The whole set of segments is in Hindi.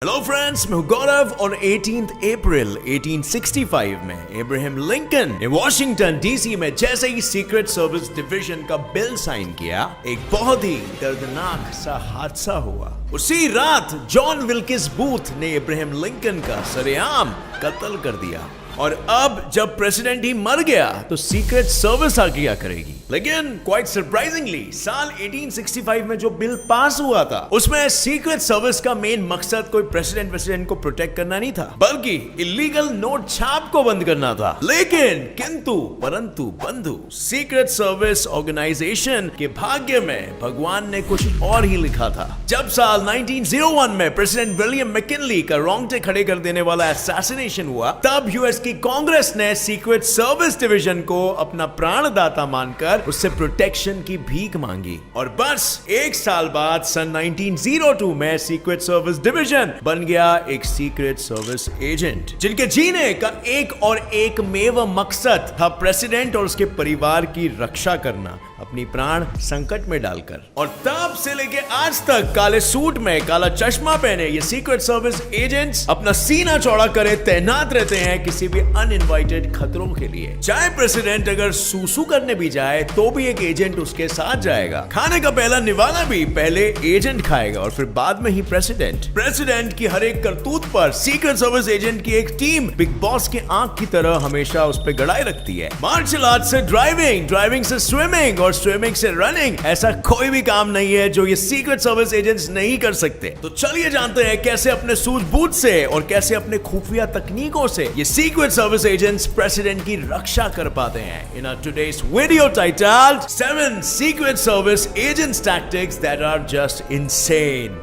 हेलो फ्रेंड्स, मैं हूं गौरव और 18 अप्रैल 1865 में इब्राहिम लिंकन ने वॉशिंगटन डीसी में जैसे ही सीक्रेट सर्विस डिवीजन का बिल साइन किया, एक बहुत ही दर्दनाक सा हादसा हुआ। उसी रात जॉन विल्किस बूथ ने इब्राहिम लिंकन का सरेआम कत्ल कर दिया। और अब जब प्रेसिडेंट ही मर गया तो सीक्रेट सर्विस आगे क्या करेगी। लेकिन क्वाइट सरप्राइजिंगली साल 1865 में जो बिल पास हुआ था उसमें सीक्रेट सर्विस का मेन मकसद कोई प्रेसिडेंट को प्रोटेक्ट करना नहीं था, बल्कि इलीगल नोट छाप को बंद करना था। लेकिन किंतु परंतु बंधु, सीक्रेट सर्विस ऑर्गेनाइजेशन के भाग्य में भगवान ने कुछ और ही लिखा था। जब साल 1901 में प्रेसिडेंट विलियम मैकिनली का रोंगटे खड़े कर देने वाला असैसिनेशन हुआ, तब यूएस की कांग्रेस ने सीक्रेट सर्विस डिवीजन को अपना प्राणदाता मानकर उससे प्रोटेक्शन की भीख मांगी। और बस एक साल बाद सन 1902 में सीक्रेट सर्विस डिवीजन बन गया एक सीक्रेट सर्विस एजेंट, जिनके जीने का एक और एकमेव मकसद था प्रेसिडेंट और उसके परिवार की रक्षा करना, अपनी प्राण संकट में डालकर। और तब से लेके आज तक काले सूट में काला चश्मा पहने ये सीक्रेट सर्विस एजेंट्स अपना सीना चौड़ा करे तैनात रहते हैं किसी भी अनइनवाइटेड खतरों के लिए। चाहे प्रेसिडेंट अगर सूसू करने भी जाए तो भी एक एजेंट उसके साथ जाएगा। खाने का पहला निवाला भी पहले एजेंट खाएगा और फिर बाद में ही प्रेसिडेंट की हर एक करतूत पर सीक्रेट सर्विस एजेंट की एक टीम बिग बॉस के आंख की तरह हमेशा उस पर गड़ाई रखती है। मार्शल आर्ट से ड्राइविंग से स्विमिंग और स्विमिंग से रनिंग, ऐसा कोई भी काम नहीं है जो ये सीक्रेट सर्विस एजेंट्स नहीं कर सकते। तो चलिए जानते हैं कैसे अपने सूझबूझ से और कैसे अपने खुफिया तकनीकों से ये सीक्रेट सर्विस एजेंट्स प्रेसिडेंट की रक्षा कर पाते हैं। In today's video titled 7 secret service agents tactics that are just insane.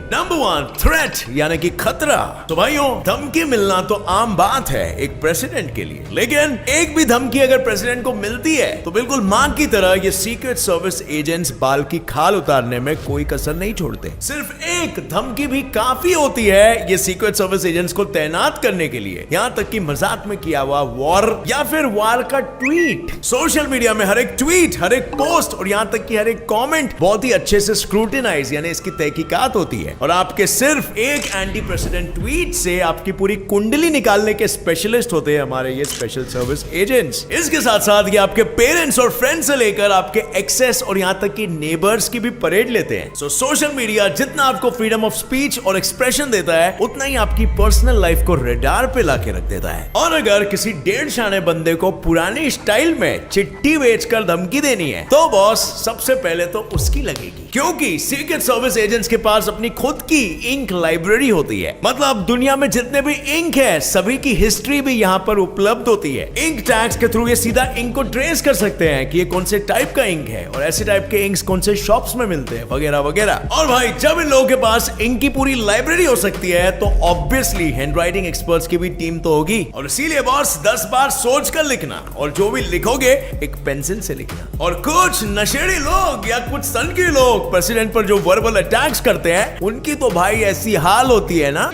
Number 1, threat यानी कि खतरा। तो भाइयों, धमकी मिलना तो आम बात है एक प्रेसिडेंट के लिए, लेकिन एक भी धमकी अगर प्रेसिडेंट को मिलती है तो बिल्कुल मां की तरह ये सीक्रेट सर्विस एजेंट्स बाल की खाल उतारने में कोई कसर नहीं छोड़ते। सिर्फ एक धमकी भी काफी होती है ये सीक्रेट सर्विस एजेंट्स को तैनात करने के लिए। यहाँ तक कि मजाक में किया हुआ वॉर या फिर वार का ट्वीट, सोशल मीडिया में हर एक ट्वीट, हर एक पोस्ट और यहाँ तक कि हर एक कॉमेंट बहुत ही अच्छे से स्क्रूटिनाइज यानी इसकी तहकीकात होती है। और आपके सिर्फ एक एंटी प्रेसिडेंट ट्वीट से आपकी पूरी कुंडली निकालने के स्पेशलिस्ट होते हैं हमारे ये स्पेशल सर्विस एजेंट्स। इसके साथ साथ ये आपके पेरेंट्स और फ्रेंड्स से लेकर आपके एक्सेस और यहाँ तक कि नेबर्स की भी परेड लेते हैं। सो सोशल मीडिया जितना आपको फ्रीडम ऑफ स्पीच और एक्सप्रेशन देता है, उतना ही आपकी पर्सनल लाइफ को रडार पे लाके रख देता है। और अगर किसी डेढ़ शाने बंदे को पुरानी स्टाइल में चिट्ठी बेचकर धमकी देनी है तो बॉस सबसे पहले तो उसकी लगेगी, क्योंकि सीक्रेट सर्विस एजेंट्स के पास अपनी खुद की इंक लाइब्रेरी होती है। मतलब दुनिया में जितने भी इंक है सभी की हिस्ट्री भी यहाँ पर उपलब्ध होती है। इंक टैग्स के थ्रू ये सीधा इंक को ट्रेस कर सकते हैं कि ये कौन से टाइप का इंक है और ऐसे टाइप के इंक्स कौन से शॉप्स में मिलते हैं वगैरह वगैरह। और भाई जब इन लोगों के पास इंक की पूरी लाइब्रेरी हो सकती है तो ऑब्वियसली हैंडराइटिंग एक्सपर्ट्स की भी टीम तो होगी। और इसीलिए बॉस 10 बार सोच कर लिखना और जो भी लिखोगे एक पेंसिल से लिखना। और कुछ नशेड़ी लोग या कुछ सनकी लोग प्रेसिडेंट पर जो वर्बल अटैक्स करते हैं उनकी तो भाई ऐसी हाल होती है ना।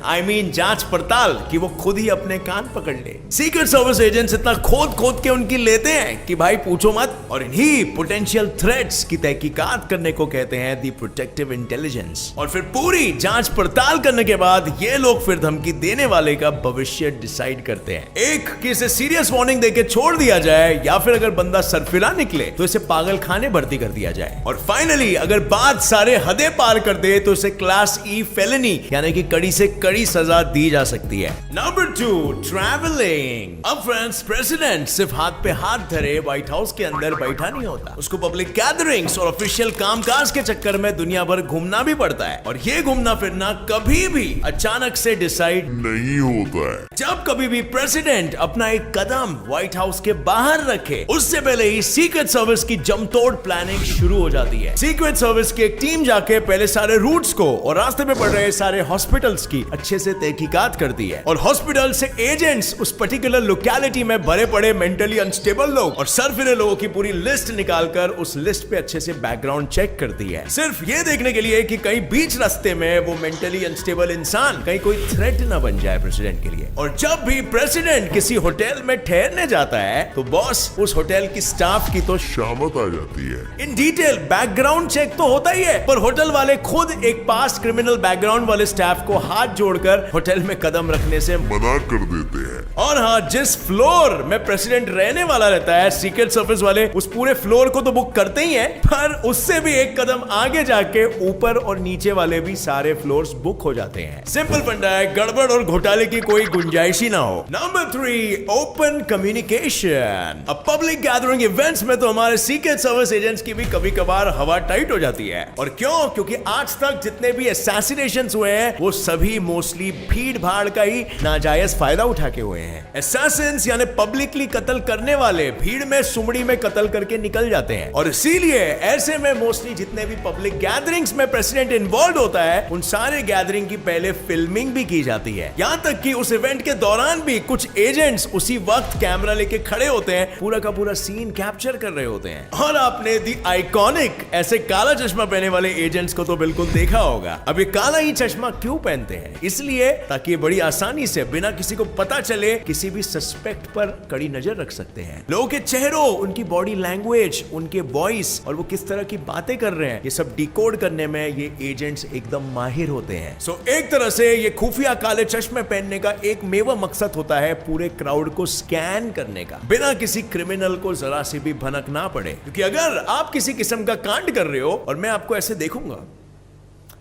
I mean, जांच पड़ताल कि वो खुद ही अपने कान पकड़ ले। सीक्रेट सर्विस एजेंट्स इतना खोद के उनकी लेते हैं कि भाई पूछो मत। और इन्हीं पोटेंशियल थ्रेट्स की तहकीकात करने को कहते हैं दी प्रोटेक्टिव इंटेलिजेंस। और फिर पूरी जांच पड़ताल करने के बाद ये लोग फिर धमकी देने वाले का भविष्य डिसाइड करते हैं। एक कि इसे सीरियस वार्निंग देके छोड़ दिया जाए, या फिर अगर बंदा सरफिरा निकले तो इसे पागल खाने भर्ती कर दिया जाए। और फाइनली अगर बात सारे हदें पार कर दे तो इसे क्लास ई फेलिनी यानी कि कड़ी से कड़ी सजा दी जा सकती है। Number 2, travelling. अब फ्रेंड्स, प्रेसिडेंट सिर्फ हाथ पे हाथ धरे व्हाइट हाउस के अंदर बैठा नहीं होता। उसको पब्लिक गैदरिंग्स और ऑफिशियल कामकाज के चक्कर में दुनिया भर घूमना भी पड़ता है। और ये घूमना फिरना कभी भी अचानक से डिसाइड नहीं होता है। जब कभी भी प्रेसिडेंट अपना एक कदम व्हाइट हाउस के बाहर रखे उससे पहले ही सीक्रेट सर्विस की जमतोड़ प्लानिंग शुरू हो जाती है। सीक्रेट सर्विस की एक टीम जाके पहले सारे रूट्स को और रास्ते में पड़ रहे सारे हॉस्पिटल्स की अच्छे से तहकीकात करती है और हॉस्पिटल से एजेंट्स उस पर्टिकुलर लोकेलिटी में भरे पड़े मेंटली अनस्टेबल लोग और सरफिरे लोगों की पूरी लिस्ट निकालकर उस लिस्ट पे अच्छे से बैकग्राउंड चेक करती है, सिर्फ ये देखने के लिए कि कहीं बीच रास्ते में वो मेंटली अनस्टेबल इंसान कहीं कोई थ्रेट ना बन जाए प्रेसिडेंट के लिए। और जब भी प्रेसिडेंट किसी होटल में ठहरने जाता है तो बॉस उस होटल की स्टाफ की तो शामत आ जाती है। इन डिटेल बैकग्राउंड चेक तो होता ही है, पर होटल वाले खुद एक पास्ट क्रिमिनल बैकग्राउंड वाले स्टाफ को हाथ जोड़कर होटल में कदम रखने से मना कर देते हैं। और हाँ, जिस फ्लोर में प्रेसिडेंट रहने वाला रहता है, सीक्रेट सर्विस वाले उस पूरे फ्लोर को तो बुक करते ही हैं, पर उससे भी एक कदम आगे जाके ऊपर और नीचे वाले भी सारे फ्लोर्स बुक हो जाते हैं। सिंपल फंडा है, गड़बड़ और घोटाले की कोई गुंजाइश ही ना हो। Number 3, open communication. अब पब्लिक गैदरिंग इवेंट्स में तो हमारे सीक्रेट सर्विस एजेंट्स की भी कभी कभार हवा टाइट हो जाती है। और क्यों? क्योंकि आज तक जितने भी असैसिनेशंस हुए हैं वो सभी मोस्टली भीड़ भाड़ का ही नाजायज फायदा उठा के हुए हैं। असैसिन्स यानी पब्लिकली कत्ल करने वाले भीड़ में सुमड़ी में कत्ल करके निकल जाते हैं और इसीलिए ऐसे में मोस्टली जितने भी पब्लिक गैदरिंग्स में प्रेसिडेंट इन्वॉल्व होता है उन सारे गैदरिंग की पहले फिल्मिंग भी की जाती है। यहाँ तक कि उस इवेंट के दौरान भी कुछ एजेंट्स उसी वक्त कैमरा लेके खड़े होते हैं, पूरा का पूरा सीन कैप्चर कर रहे होते हैं। और आपने दी आइकॉनिक ऐसे काला चश्मा पहने वाले एजेंट्स को तो बिल्कुल देखा होगा। अब ये काला ही चश्मा क्यों पहनते हैं? इसलिए ताकि ये बड़ी आसानी से बिना किसी को पता चले किसी भी सस्पेक्ट पर कड़ी नजर रख सकते हैं। लोगों के चेहरों, उनकी बॉडी लैंग्वेज, उनके वॉइस और वो किस तरह की बातें कर रहे हैं, ये सब डिकोड करने में ये एजेंट्स एकदम माहिर होते हैं। सो एक तरह से ये खुफिया काले चश्मे पहनने का एक मेवा मकसद होता है पूरे क्राउड को स्कैन करने का, बिना किसी क्रिमिनल को जरा से भी भनक ना पड़े। क्योंकि अगर आप किसी किस्म का कांड कर रहे हो और मैं आपको ऐसे देखूंगा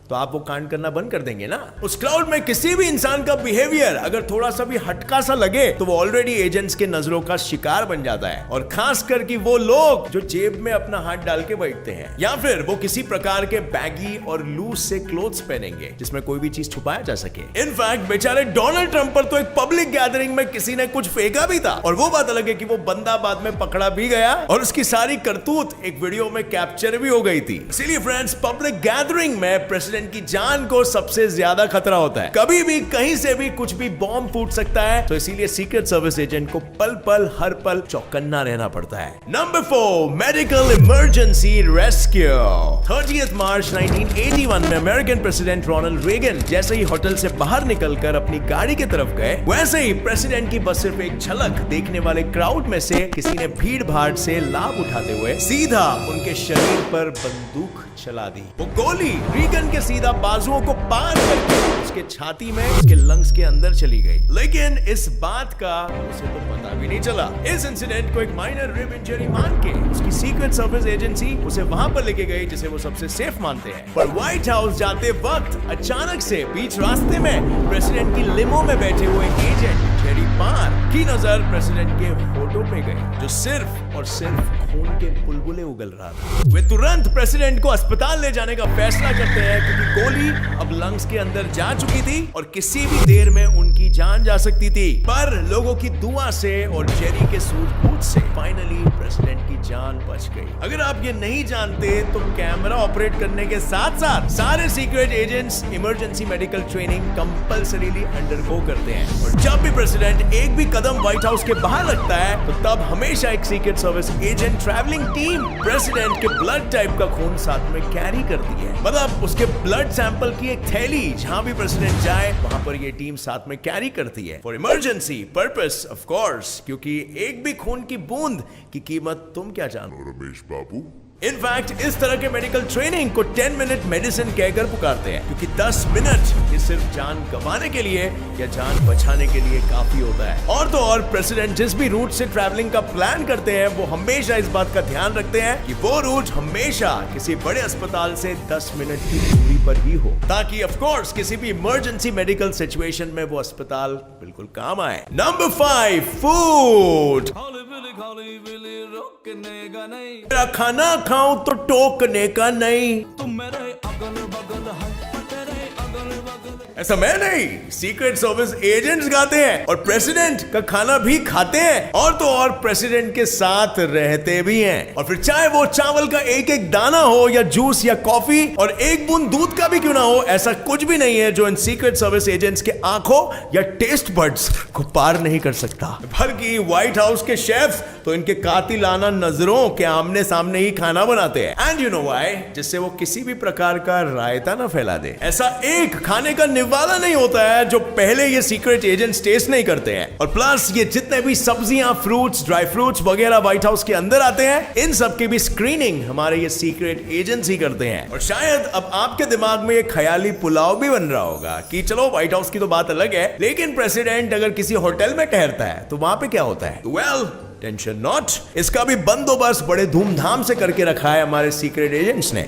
तो आप वो कांड करना बंद कर देंगे ना। उस क्राउड में किसी भी इंसान का बिहेवियर अगर थोड़ा सा भी हटका सा लगे तो वो ऑलरेडी एजेंट्स के नजरों का शिकार बन जाता है। और खास करके वो लोग जो जेब में अपना हाथ डाल के बैठते हैं या फिर वो किसी प्रकार के बैगी और लूज से क्लोथ्स पहनेंगे जिसमें कोई भी चीज छुपाया जा सके। इनफैक्ट बेचारे डोनाल्ड ट्रंप पर तो एक पब्लिक गैदरिंग में किसी ने कुछ फेंका भी था और वो बात अलग है कि वो बंदा बाद में पकड़ा भी गया और उसकी सारी करतूत एक वीडियो में कैप्चर भी हो गई थी। इसीलिए फ्रेंड्स, पब्लिक गैदरिंग में प्रेसिडेंट की जान को सबसे ज्यादा खतरा होता है। कभी भी कहीं से भी कुछ भी बॉम्ब फूट सकता है, तो इसीलिए सीक्रेट सर्विस एजेंट को पल पल हर पल चौकन्ना रहना पड़ता है। Number 4, medical emergency rescue. 30 मार्च 1981 में अमेरिकन प्रेसिडेंट रोनाल्ड रेगन जैसे ही होटल से बाहर निकलकर अपनी गाड़ी की तरफ गए, वैसे ही प्रेसिडेंट की बस सिर्फ एक झलक देखने वाले क्राउड में से किसी ने भीड़ भाड़ से लाभ उठाते हुए सीधा उनके शरीर पर बंदूक चला दी। वो गोली रीगन के सीधा बाजुओं को पार करके उसके छाती में, उसके लंग्स के अंदर चली गई। लेकिन इस बात का उसे तो पता भी नहीं चला। इस इंसिडेंट को एक माइनर रिब इंजरी मान के उसकी सीक्रेट सर्विस एजेंसी उसे वहां पर लेके गई जिसे वो सबसे सेफ मानते हैं। पर व्हाइट हाउस जाते वक्त अचानक से बीच रास्ते में प्रेसिडेंट की लिमो में बैठे हुए एजेंट जेरी पार की नजर प्रेसिडेंट के फोटो पे गई जो सिर्फ और सिर्फ खून के बुलबुले उगल रहा था। वे तुरंत प्रेसिडेंट को अस्पताल ले जाने का फैसला करते हैं क्योंकि गोली अब लंग्स के अंदर जा चुकी थी और किसी भी देर में उनकी जान जा सकती थी। पर लोगों की दुआ से और जेरी के सूझबूझ से फाइनली प्रेसिडेंट की जान बच गई। अगर आप ये नहीं जानते तो कैमरा ऑपरेट करने के साथ साथ सारे secret agents emergency medical training compulsorily undergo करते हैं और जब भी प्रेसिडेंट एक भी कदम व्हाइट हाउस के बाहर रखता है तो तब हमेशा एक secret service agent travelling team president के ब्लड टाइप का खून साथ में कैरी करती है। मतलब उसके ब्लड सैंपल की एक थैली जहां भी प्रेसिडेंट जाए वहां पर ये टीम साथ में कैरी करती है for emergency purpose of course, क्योंकि एक भी खून की बूंद की कीमत तुम क्या जानते हो रमेश बाबू। इनफैक्ट इस तरह के मेडिकल ट्रेनिंग को 10 मिनट मेडिसिन कहकर पुकारते हैं क्योंकि 10 मिनट ये सिर्फ जान गंवाने के लिए या जान बचाने के लिए काफी होता है। और तो और प्रेसिडेंट जिस भी रूट से ट्रैवलिंग का प्लान करते हैं वो हमेशा इस बात का ध्यान रखते हैं कि वो रूट हमेशा किसी बड़े अस्पताल से 10 मिनट की दूरी पर ही हो ताकि ऑफ कोर्स किसी भी इमरजेंसी मेडिकल सिचुएशन में वो अस्पताल बिल्कुल काम आए। Number 5, food. मेरा खाना खाऊं तो टोकने का नहीं। तुम मेरे अगल बगल है, तेरे अगल बगल। ऐसा मैं नहीं, सीक्रेट सर्विस एजेंट्स गाते हैं और प्रेसिडेंट का खाना भी खाते हैं, और तो और प्रेसिडेंट के साथ रहते भी हैं। और फिर चाहे वो चावल का एक एक दाना हो या जूस या कॉफी और एक बूंद दूध का भी क्यों ना हो, ऐसा कुछ भी नहीं है जो इन सीक्रेट सर्विस एजेंट्स के आंखों या टेस्ट बड्स को पार नहीं कर सकता। बल्कि व्हाइट हाउस के शेफ्स तो इनके कातिलाना नजरों के आमने सामने ही खाना बनाते हैं। And you know why? जिससे वो किसी भी प्रकार का रायता ना फैला दे। ऐसा एक खाने का निवाला नहीं होता है जो पहले ये सीक्रेट एजेंट्स टेस्ट नहीं करते हैं। और प्लस ये जितने भी सब्जियां, फ्रूट्स, ड्राई फ्रूट्स वगैरह व्हाइट हाउस के अंदर आते हैं, इन सब की भी स्क्रीनिंग हमारे ये सीक्रेट एजेंट्स ही करते हैं। और शायद अब आपके दिमाग में ये ख्याली पुलाव भी बन रहा होगा कि चलो व्हाइट हाउस की तो बात अलग है, लेकिन प्रेसिडेंट अगर किसी होटल में ठहरता है तो वहां पे क्या होता है? वेल, टेंशन नॉट, इसका भी बंदोबस्त बड़े धूमधाम से करके रखा है हमारे सीक्रेट एजेंट्स ने।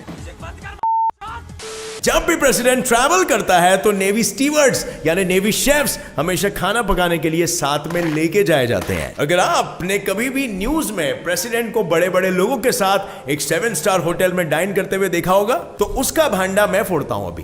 जब भी प्रेसिडेंट ट्रैवल करता है तो नेवी स्टीवर्ड्स यानी नेवी शेफ्स हमेशा खाना पकाने के लिए साथ में लेके जाए जाते हैं। अगर आपने कभी भी न्यूज में प्रेसिडेंट को बड़े बड़े लोगों के साथ एक 7 स्टार होटल में डाइन करते हुए देखा होगा, तो उसका भांडा मैं फोड़ता हूं अभी।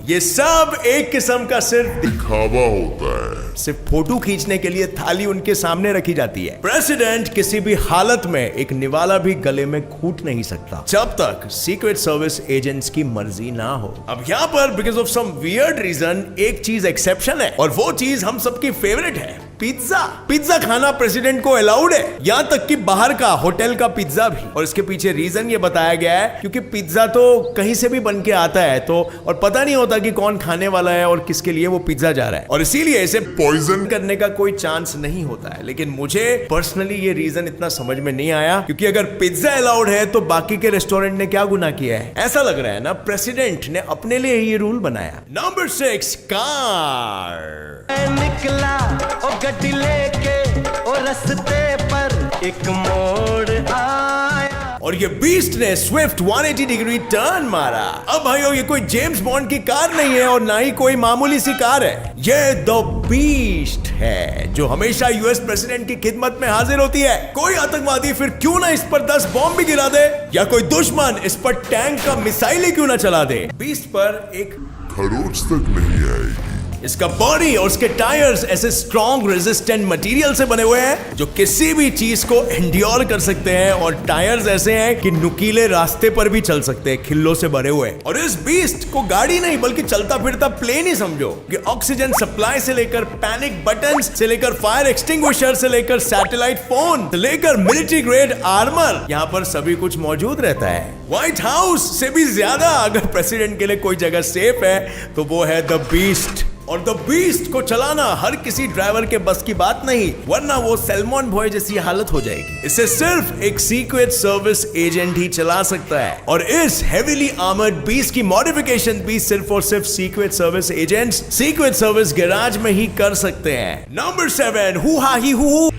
ये सब एक किस्म का सिर्फ दिखावा होता है। सिर्फ फोटो खींचने के लिए थाली उनके सामने रखी जाती है। प्रेसिडेंट किसी भी हालत में एक निवाला भी गले में घूंट नहीं सकता जब तक सीक्रेट सर्विस एजेंट्स की मर्जी ना हो। अब यहाँ पर because of some weird reason एक चीज एक्सेप्शन है, और वो चीज हम सबकी फेवरेट है, पिज्जा। पिज्जा खाना प्रेसिडेंट को अलाउड है, यहां तक कि बाहर का होटल का पिज्जा भी। और इसके पीछे रीजन ये बताया गया है क्योंकि पिज्जा तो कहीं से भी बन के आता है, तो और पता नहीं होता कि कौन खाने वाला है और किसके लिए वो पिज्जा जा रहा है, और इसीलिए इसे पॉइजन करने का कोई चांस नहीं होता है। लेकिन मुझे पर्सनली ये रीजन इतना समझ में नहीं आया, क्योंकि अगर पिज्जा अलाउड है तो बाकी के रेस्टोरेंट ने क्या गुनाह किया है? ऐसा लग रहा है ना प्रेसिडेंट ने अपने लिए ये रूल बनाया। Number 6, car. निकला ओ गड्डी लेके ओ रस्ते पर एक मोड़ आया, और ये बीस्ट ने स्विफ्ट 180 डिग्री टर्न मारा। अब भाइयों, ये कोई जेम्स बॉन्ड की कार नहीं है और ना ही कोई मामूली सी कार है, ये द बीस्ट है जो हमेशा यूएस प्रेसिडेंट की खिदमत में हाजिर होती है। कोई आतंकवादी फिर क्यों ना इस पर 10 बॉम्ब भी गिरा दे, या कोई दुश्मन इस पर टैंक का मिसाइल ही क्यों ना चला दे, बीस्ट पर एक खरोच तक नहीं आएगी। इसका बॉडी और उसके टायर्स ऐसे स्ट्रॉन्ग रेजिस्टेंट मटेरियल से बने हुए हैं जो किसी भी चीज को एंड्योर कर सकते हैं, और टायर्स ऐसे हैं कि नुकीले रास्ते पर भी चल सकते हैं, खिल्लों से भरे हुए। और इस बीस्ट को गाड़ी नहीं बल्कि चलता फिरता प्लेन ही समझो, कि ऑक्सीजन सप्लाई से लेकर पैनिक बटन्स से लेकर फायर एक्सटिंग्विशर से लेकर सैटेलाइट फोन से लेकर मिलिट्री ग्रेड आर्मर, यहाँ पर सभी कुछ मौजूद रहता है। व्हाइट हाउस से भी ज्यादा अगर प्रेसिडेंट के लिए कोई जगह सेफ है तो वो है द बीस्ट। और द बीस्ट को चलाना हर किसी ड्राइवर के बस की बात नहीं, वरना वो सैल्मन बॉय जैसी हालत हो जाएगी। इसे सिर्फ एक सीक्रेट सर्विस एजेंट ही चला सकता है, और इस हेवीली आर्मर्ड बीस्ट की मॉडिफिकेशन भी सिर्फ और सिर्फ secret service agents secret service garage में ही कर सकते हैं। नंबर 7, हु हा ही हु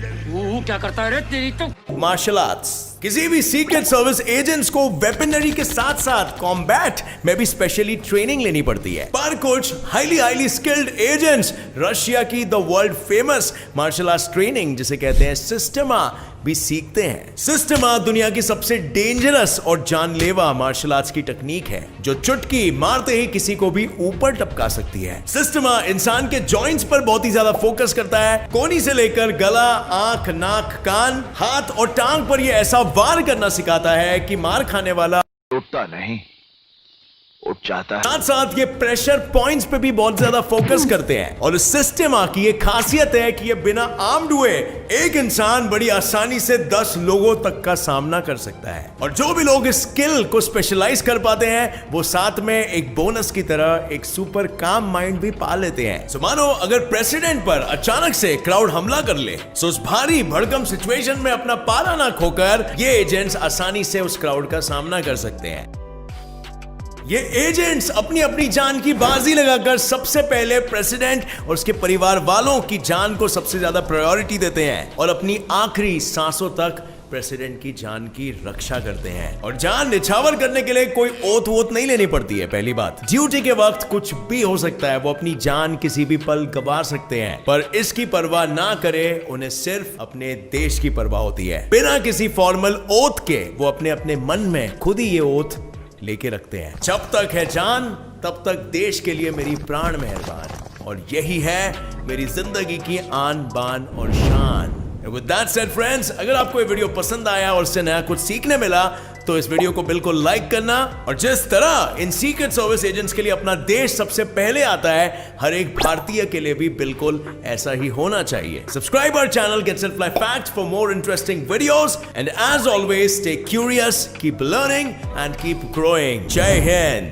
क्या करता है रे तेरी तो? Martial arts. किसी भी सीक्रेट सर्विस एजेंट्स को वेपनरी के साथ साथ कॉम्बैट में भी स्पेशली ट्रेनिंग लेनी पड़ती है। पर कुछ हाईली स्किल्ड एजेंट्स रशिया की the world famous martial arts training जिसे कहते हैं सिस्टमा भी सीखते हैं। सिस्टमा दुनिया की सबसे डेंजरस और जानलेवा मार्शल आर्ट्स की टेक्निक है जो चुटकी मारते ही किसी को भी ऊपर टपका सकती है। सिस्टमा इंसान के जॉइंट्स पर बहुत ही ज्यादा फोकस करता है, कोहनी से लेकर गला, आंख, नाक, कान, हाथ और टांग पर यह ऐसा वार करना सिखाता है कि मार खाने वाला उठता नहीं, उठ जाता है। साथ साथ ये प्रेशर पॉइंट्स पे भी बहुत ज्यादा फोकस करते हैं, और इस सिस्टमा की ये खासियत है कि ये बिना आर्म्ड हुए एक इंसान बड़ी आसानी से 10 लोगों तक का सामना कर सकता है। और जो भी लोग इस स्किल को स्पेशलाइज कर पाते हैं वो साथ में एक बोनस की तरह एक सुपर काम माइंड भी पा लेते हैं। सो मानो अगर प्रेसिडेंट पर अचानक से क्राउड हमला कर ले, तो उस भारी भड़कम सिचुएशन में अपना पारा ना खोकर ये एजेंट्स आसानी से उस क्राउड का सामना कर सकते हैं। ये एजेंट्स अपनी अपनी जान की बाजी लगाकर सबसे पहले प्रेसिडेंट और उसके परिवार वालों की जान को सबसे ज्यादा प्रायोरिटी देते हैं, और अपनी आखिरी सांसों तक प्रेसिडेंट की जान की रक्षा करते हैं। और जान निछावर करने के लिए कोई ओथ वोथ नहीं लेनी पड़ती है। पहली बात, ड्यूटी के वक्त कुछ भी हो सकता है, वो अपनी जान किसी भी पल गंवा सकते हैं, पर इसकी परवाह ना करे, उन्हें सिर्फ अपने देश की परवाह होती है। बिना किसी फॉर्मल ओथ के वो अपने अपने मन में खुद ही ये ओथ लेके रखते हैं। जब तक है जान तब तक देश के लिए मेरी प्राण मेहरबान, और यही है मेरी जिंदगी की आन बान और शान। With that said friends, अगर आपको ये वीडियो पसंद आया और इससे नया कुछ सीखने मिला तो इस वीडियो को बिल्कुल लाइक करना, और जिस तरह इन सीक्रेट सर्विस एजेंट्स के लिए अपना देश सबसे पहले आता है, हर एक भारतीय के लिए भी बिल्कुल ऐसा ही होना चाहिए। Subscribe our channel Get Set Fly Facts for more interesting videos, and as always stay curious, keep learning and keep growing. जय हिंद।